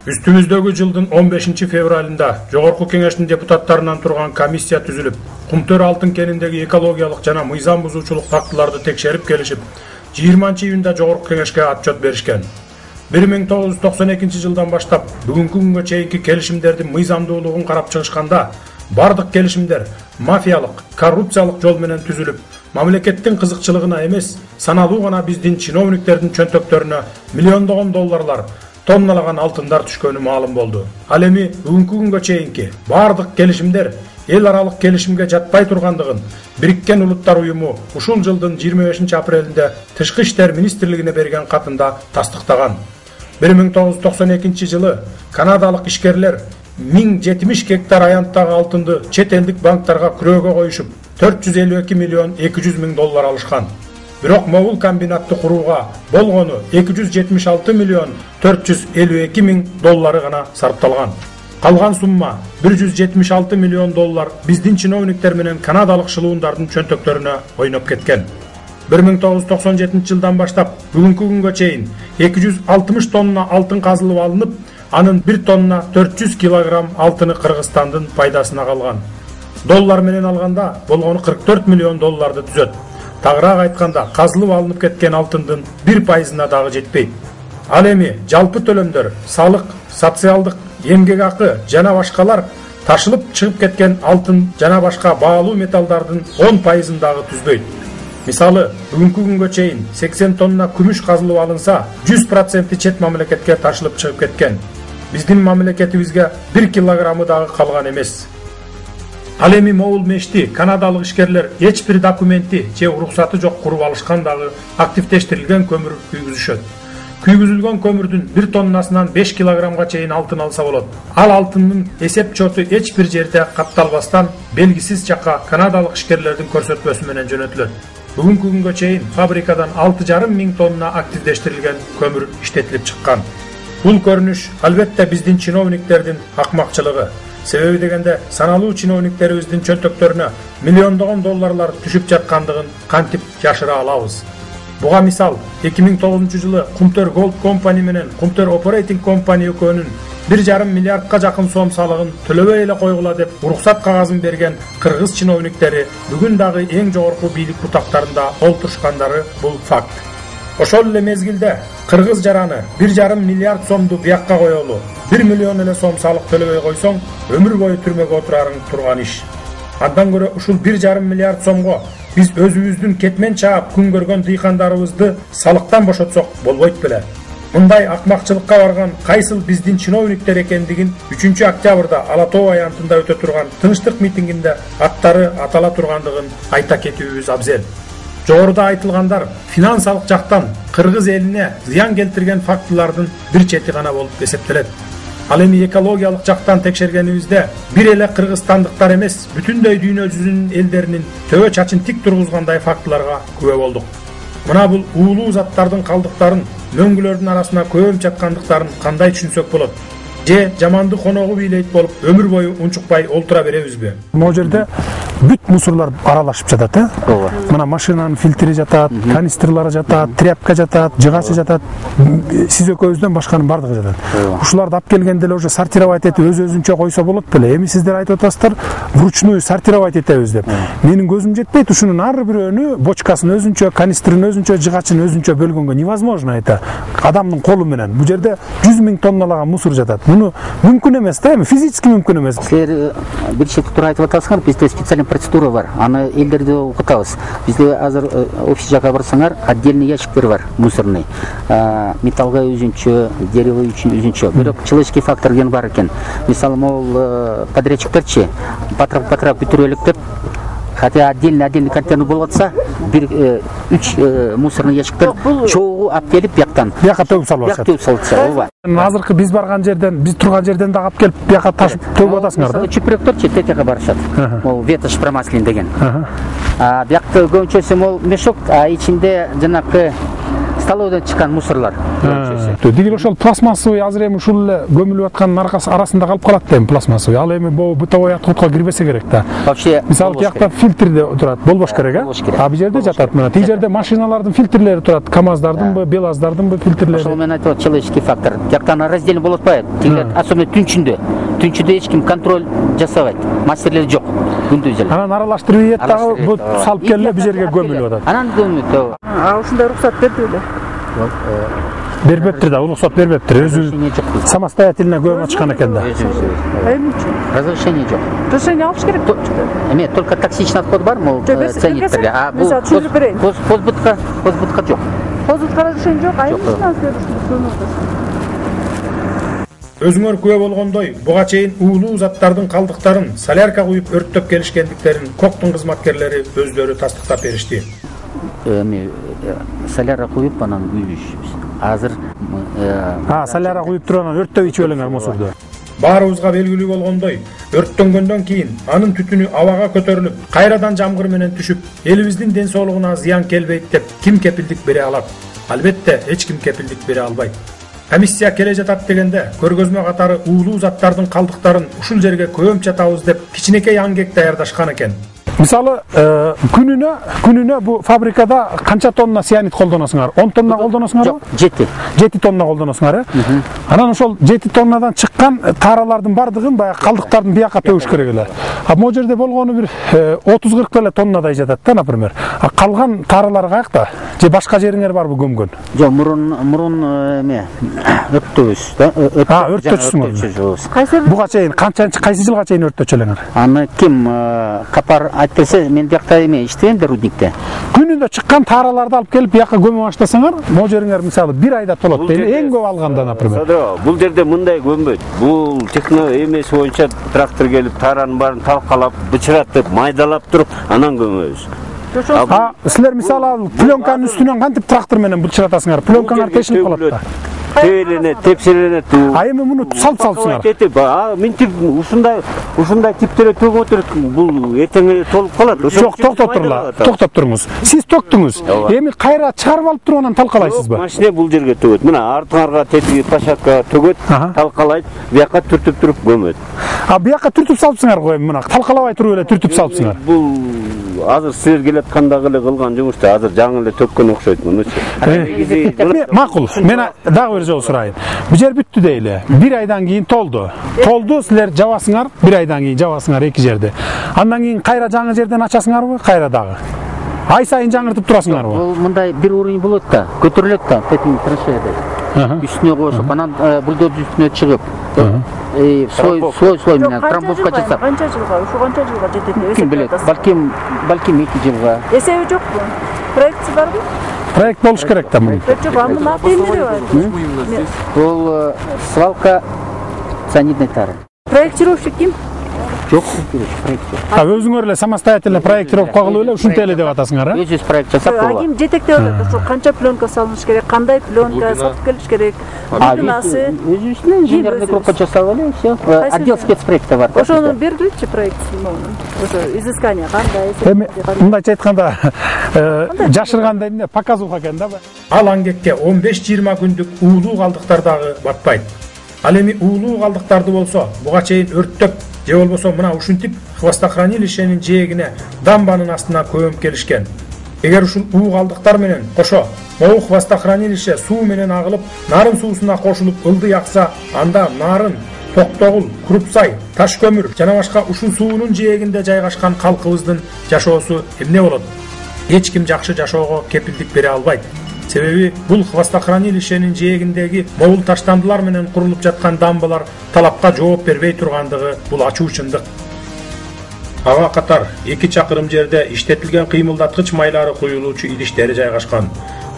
Үстүбүздөгү жылдын 15 февралында Жогорку Кеңештин депутаттарынан турган комиссия түзүлүп, Кумтөр алтын кениндеги экологиялык жана мыйзам бузуучулук фактыларды текшерип келишип, 20 июнда Жогорку Кеңешке отчет беришкен. 1992 жылдан баштап бүгүнкү күнгө чейинки келишимдердин мыйзамдуулугун карап чыгышканда, бардык келишимдер мафиялык, коррупциялык жол менен түзүлүп, мамлекеттин кызыкчылыгына эмес, саналуу гана биздин чиновниктердин чөнтөктөрүнө миллиондогон долларлар, тонналаган алтындар түшкөнү маалым болду. Ал эми бүгүнкү күнгө чейинки бардык келишимдер эл аралык келишимге жатпай тургандыгын Бириккен Улуттар Уюму ушул жылдын 25 апрелинде Тышкы иштер министрлигине берген катында тастыктаган. 1992 жылы канадалык ишкерлер 1070 гектар аянттагы алтынды чет элдик банктарга күрөөгө коюшуп, 452 миллион 200 миң доллар алышкан. Бирок могул комбинатты курууга болгону 276 миллион 452 миң доллары гана сарпталган. Калган сумма 176 миллион доллар биздин чиновниктер менен канадалык шылуундардын чөнтөктөрүнө ойноп кеткен. 1997 жылдан баштап бүгүнкү күнгө чейин 260 тонна алтын казылып алынып, анын 1 тонна 400 килограмм алтыны Кыргызстандын пайдасына калган. Доллар менен алганда болгону 44 миллион долларды түзөт. Тагыраак айтканда, казылып алынып кеткен алтындын 1%-на дагы жетпейт. Ал эми жалпы төлөмдөр, салык, социалдык, эмгек акы жана башкалар ташылып чыгып кеткен алтын жана башка баалуу металлдардын 10%-ын дагы түзбөйт. Мисалы, бүгүнкү күнгө чейин 80 тонна күмүш казылып алынса, 100% чет мамлекетке ташылып чыгып кеткен. Биздин мамлекетибизге 1 килограммы дагы калган эмес. Ал эми могул мешти канадалык ишкерлер эч бир документи же уруксаты жок куруп алышкан дагы активдештирилген көмүр күйгүзүшөт. Күйгүзүлгөн көмүрдүн 1 тоннасынан 5 килограммга чейин алтын алса болот. Ал алтындын эсеп чоту эч бир жерде катталбастан белгисиз жакка канадалык ишкерлердин көрсөтмөсү менен жөнөтүлөт. Бүгүнкү күнгө чейин фабрикадан 6,5 миң тонна активдештирилген көмүр иштетилип чыккан. Бул көрүнүш албетте биздин чиновниктердин акмакчылыгы. Себеби дегенде саналуу чиновниктерибиздин чөнтөктөрүнө миллиондогон долларлар түшүп жаткандыгын кантип жашыра алабыз. Буга мисал 2009 жылы Кумтөр Gold Company менен Кумтөр Operating Company экөөнүн 1,5 миллиардка жакын сом салыгын төлөбөй эле койгула деп уруксат кагазын берген кыргыз чиновниктери бүгүн дагы эң жогорку бийлик бутактарында олтурушкандары бул факт. Ошол эле мезгилде кыргыз жараны 1,5 миллиард сомду биякка коелу, 1 миллион эле сом салык төлөбөй койсоң, өмүр бою түрмөгө отурарың турган иш. Андан көрө ушул 1,5 миллиард сомго биз өзүбүздүн кетмен чаап күн көргөн дыйкандарыбызды салыктан бошотсок болбойт беле. Мындай акмакчылыкка барган кайсыл биздин чиновниктер экендигин 3 октябрда Ала Тоо аянтында өтө турган тынчтык митингинде аттары атала тургандыгын айта кетүүбүз абзел. Жогоруда айтылгандар финансалык жактан кыргыз элине зыян келтирген фактылардын бир чети гана болуп эсептелет. Ал эми экологиялык жактан текшергенибизде бир эле кыргызстандыктар эмес, бүтүндөй дүйнө жүзүнүн элдеринин төбө чачын тик тургузгандай фактыларга күбө болдук. Мына бул уулуу заттардын калдыктарын мөңгүлөрдүн арасына көбөм чаткандыктарын кандай түшүнсөк болот? Же жаманды коногу бийлейт болуп өмүр бою унчукпай олтура беребизби? Могу жерде бүт мусорлор аралашып жатат, Ооба. Мына машинанын фильтри жатат, канистрлары жатат, тряпка жатат, жыгачы жатат. Сиз экөөбүздөн башканын бардыгы жатат. Ушуларды алып келгенде эле уже сортировать этип өз-өзүнчө койсо болот беле. Эми сиздер айтып атасыздар, вручную сортировать этебиз деп. Менин көзүм жетпейт, ушунун ар бирөөнү бочкасын өзүнчө, канистрин өзүнчө, жыгачын өзүнчө бөлгөнгө невозможно это. Адамдын колу менен. Бул жерде 100 миң тонналаган мусор жатат. Муну мүмкүн эмес да, эми физически мүмкүн эмес. Силер бир чети туура айтып атасыңар, бизде специальный процедура бар. Аны элдерди окутабыз. Бизде азыр офис жака барсаңар, отдельный ящиктер бар, мусорный. Металлга өзүнчө, дерево үчүн өзүнчө. Бирок человеческий фактор деген бар экен. Мисалы, могул подрядчиктерчи патрап бүтүрөлүк деп, хотя отдельный контейнер болуп атса, 3 мусорный ящиктер чогуу алып келип бияктан. Бияка төгүп салып атышат. Төгүп салып атышат, ооба. Азыркы биз барган жерден, биз турган жерден да алып келип бияка ташып төгүп атасыңар да. Чүпүрөктөр тетеге барышат. Ол ветошь промаслен деген. Биякта көбүнчөсү мол мешок, а ичинде жанакы столовойдан чыккан мусорлар. Дегил ошол пластмассовый азыр эми ушул эле көмүлүп аткандын арасында калып калат да эми пластмассовый. Ал эми бул бытовой аткутка кирбесе керек да. Вообще мисалы тиякта фильтрде турат, болбош керек, а бул жерде жатат мына. Тиги жерде машиналардын фильтрлери турат, КамАЗдардынбы, БелАЗдардынбы фильтрлери. Ошол менен айтып человеческий фактор. Тияктан раздельно болуп атпайбы. Тигилер особенно түнчүндө. Түнчүндө эч ким контроль жасабайт. Мастерлер жок. Күндүз эле. Анан аралаштырып ийет дагы бу салып келип бу жерге көмүлүп атат. Анан көмүлөт. Ушундай уруксат берди беле? Бербептир да, уруксат бербептир. Өзү самостоятельно көмүп ачкан экен да. Эмне үчүн? Разрешение жок. Разрешение алыш керек болчу. Эме только токсичный отход бар, могу цениттерге. А бул позбутка жок. Позбутка разрешение жок, а эмне үчүн алып Өзүңөр күбө болгондой, буга чейин уулуу заттардын калдыктарын солярка куюп өрттөп келишкендиктерин коктун кызматкерлери өздөрү тастыктап беришти. Эми соляра куюп анан күйүшүбүз. Азыр соляра куюп туруп анан өрттөп ичип элеңер мусорду. Баарыбызга белгилүү болгондой, өрттөнгөндөн кийин анын түтүнү абага көтөрүлүп, кайрадан жамгыр менен түшүп, элибиздин ден соолугуна зыян келбейт деп ким кепилдик бере алат? Албетте, эч ким кепилдик бере албайт. Комиссия келе жатат дегенде, көргөзмө катары уулуу заттардын калдыктарын ушул жерге көмүп жатабыз деп кичинекей аңгек даярдашкан экен. Мисалы, күнүнө бу фабрикада канча тонна цианид колдоносуңар? 10 тонна колдоносуңарбы? 7 тонна колдоносуңар, э? Анан ошол 7 тоннадан чыккан таралардын бардыгын баягы калдыктардын бияка төгүш керек эле. А могу жерде болгону бир 30-40 эле тоннадай жатат да, например. А калган таралар каякта? Же башка жериңер барбы көмгөн? Жок, мурун эме өрттөбүз да. Өрттөчүсүңөр. Буга чейин кайсы жылга чейин өрттөчү элеңер? Аны ким капар айтпесе, мен биякта эме иштейм да рудникте. Күнүндө чыккан тараларды алып келип бияка көмө баштасаңар, могу жериңер мисалы 1 айда толот дейли, эң көп алганда, например. Бул жерде мындай көмбөйт. Бул техно эмеси боюнча трактор келип таранын баарын талкалап, бычыратып, майдалап туруп, анан көмөбүз. Силер мисалы пленканын үстүнөн кантип трактор менен бычыратасыңар? Пленкаңар тешилип калат да. Тепселенет. А эми муну салсаңар. Минтип ушундай типтерге төгүп отурат. Бул эртең эле толуп калат. Жок, токтоп туруңуз. Сиз төктүңүз. Эми кайра чыгарып алып туруп анан талкалайсызбы? Машина бул жерге төгөт. Мына артыңарга тетиги площадкага төгөт, талкалайт, бияка түртүп туруп көмөт. А бияка түртүп салыпсыңар го эми мына. Талкалабай туруп эле түртүп салыпсыңар. Бул азыр силер келаткандагы эле кылган жумушта азыр жаңы эле төккөн окшойт мунучу. Макул. Мен дагы бир жолу сурайын. Бу жер бүттү дейли. 1 айдан кийин толду. Силер жабасыңар, 1 айдан кийин жабасыңар 2 жерде. Андан кийин кайра жаңы жерден ачасыңарбы? Кайра дагы. Ай сайын жаңыртып турасыңарбы? Бул мындай бир уровень болот да, көтөрүлөт да, тетин траншеяда. Үстүнө коюшуп, анан бульдозер үстүнө чыгып, слой менен трамбовка жасап. Канча жылга, ушу канча жылга жетет? Ким билет? Балким 2 жылга. Эсеби жокпу? Проектси барбы? Проект болуш керек да муну. Жок, анын аты эмне бар? Бул свалка цианидной тары. Проектировщик ким? Жок, проектчи. Өзүңөр эле самостоятельно проектировка кылып эле ушунтип эле деп атасыңар, э? Өзүбүз проект жасап койгон. Ким жетектеп атат? Ошо канча пленка салыныш керек, кандай пленка сатып келиш керек? Глубинасы. Өзүбүздүн инженерный группа жасап эле, всё. Отдел спецпроекта бар. Ошону бергиличи проект. Ошо изыскание кандай? Эми мындайча айтканда, жашырганда эмне показуха экен да. Ал аңгекке 15-20 күндүк уулуу калдыктар дагы батпайт. Ал эми уулуу калдыктарды болсо, буга чейин өрттөп же болбосо мына ушинтип хвостохранилищенин жээгине дамбанын астына көмүп келишкен. Эгер ушул уу калдыктар менен кошо могу хвостохранилище суу менен агылып, нарын суусуна кошулуп ылдый акса, анда нарын, токтогул, крупсай, таш көмүр жана башка ушул суунун жээгинде жайгашкан калкыбыздын жашоосу эмне болот? Эч ким жакшы жашоого кепилдик бере албайт. Себеби бул хвостохранилищенин жээгиндеги могул таштандылар менен курулуп жаткан дамбалар талапка жооп бербей тургандыгы бул ачуу чындык. Ага катар 2 чакырым жерде иштетилген кыймылдаткыч майлары куюлуучу идиштери жайгашкан.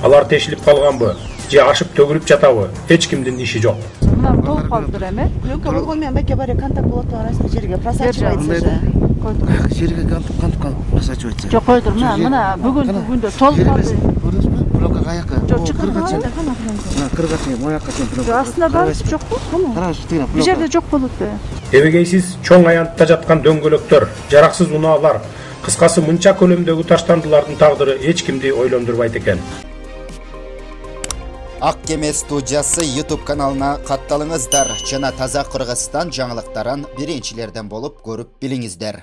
Алар тешилип калганбы же ашып төгүлүп жатабы? Эч кимдин иши жок. Мына толуп калыптыр эми. Пленка болгон менен баке баре контакт болот арасында жерге просачивается же. Жерге контакт просачивается. Жок, койдур. Мына бүгүнкү күндө толуп калды. Пленка каяка? Жок, чыккан. Кыргачы, мояка чен. Астында бар жокпу? Бул жерде жок болот да. Эбегейсиз чоң аянтта жаткан дөңгөлөктөр, жараксыз унаалар, кыскасы мынча көлөмдөгү таштандылардын тагдыры эч кимди ойлондурбайт экен. Ак Кеме студиясы YouTube каналына катталыңыздар жана таза Кыргызстан жаңылыктарын биринчилерден болуп көрүп билиңиздер.